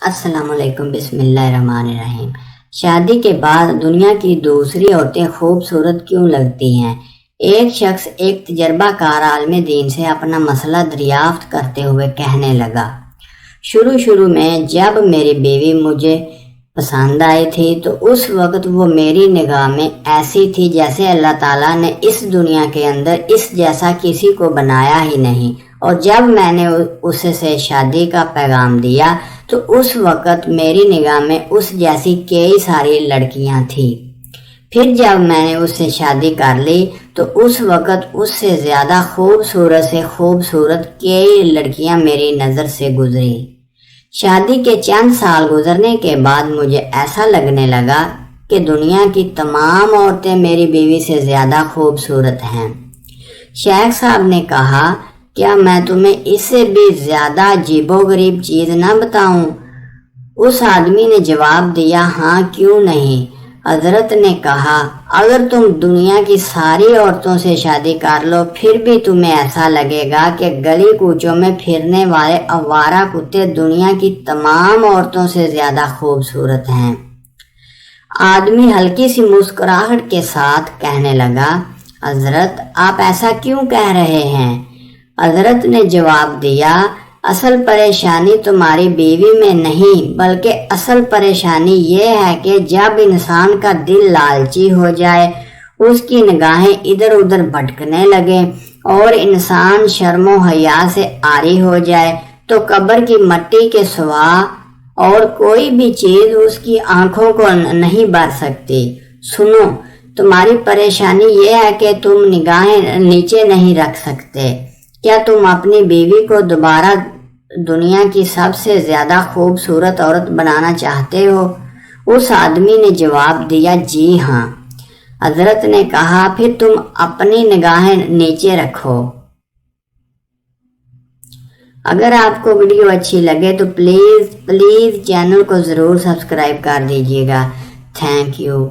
السلام علیکم، بسم اللہ الرحمن الرحیم۔ شادی کے بعد دنیا کی دوسری عورتیں خوبصورت کیوں لگتی ہیں؟ ایک شخص ایک تجربہ کار عالم دین سے اپنا مسئلہ دریافت کرتے ہوئے کہنے لگا، شروع میں جب میری بیوی مجھے پسند آئی تھی تو اس وقت وہ میری نگاہ میں ایسی تھی جیسے اللہ تعالیٰ نے اس دنیا کے اندر اس جیسا کسی کو بنایا ہی نہیں، اور جب میں نے اسے سے شادی کا پیغام دیا تو اس وقت میری نگاہ میں اس جیسی کئی ساری لڑکیاں تھیں۔ پھر جب میں نے اس سے شادی کر لی تو اس وقت اس سے زیادہ خوبصورت کئی لڑکیاں میری نظر سے گزری۔ شادی کے چند سال گزرنے کے بعد مجھے ایسا لگنے لگا کہ دنیا کی تمام عورتیں میری بیوی سے زیادہ خوبصورت ہیں۔ شیخ صاحب نے کہا، کیا میں تمہیں اس سے بھی زیادہ عجیب و غریب چیز نہ بتاؤں؟ اس آدمی نے جواب دیا، ہاں کیوں نہیں۔ حضرت نے کہا، اگر تم دنیا کی ساری عورتوں سے شادی کر لو پھر بھی تمہیں ایسا لگے گا کہ گلی کوچوں میں پھرنے والے آوارہ کتے دنیا کی تمام عورتوں سے زیادہ خوبصورت ہیں۔ آدمی ہلکی سی مسکراہٹ کے ساتھ کہنے لگا، حضرت آپ ایسا کیوں کہہ رہے ہیں؟ حضرت نے جواب دیا، اصل پریشانی تمہاری بیوی میں نہیں بلکہ اصل پریشانی یہ ہے کہ جب انسان کا دل لالچی ہو جائے، اس کی نگاہیں ادھر ادھر بھٹکنے لگے اور انسان شرم و حیا سے عاری ہو جائے تو قبر کی مٹی کے سوا اور کوئی بھی چیز اس کی آنکھوں کو نہیں بھر سکتی۔ سنو، تمہاری پریشانی یہ ہے کہ تم نگاہیں نیچے نہیں رکھ سکتے۔ کیا تم اپنی بیوی کو دوبارہ دنیا کی سب سے زیادہ خوبصورت عورت بنانا چاہتے ہو؟ اس آدمی نے جواب دیا، جی ہاں۔ حضرت نے کہا، پھر تم اپنی نگاہیں نیچے رکھو۔ اگر آپ کو ویڈیو اچھی لگے تو پلیز چینل کو ضرور سبسکرائب کر دیجیے گا۔ Thank you.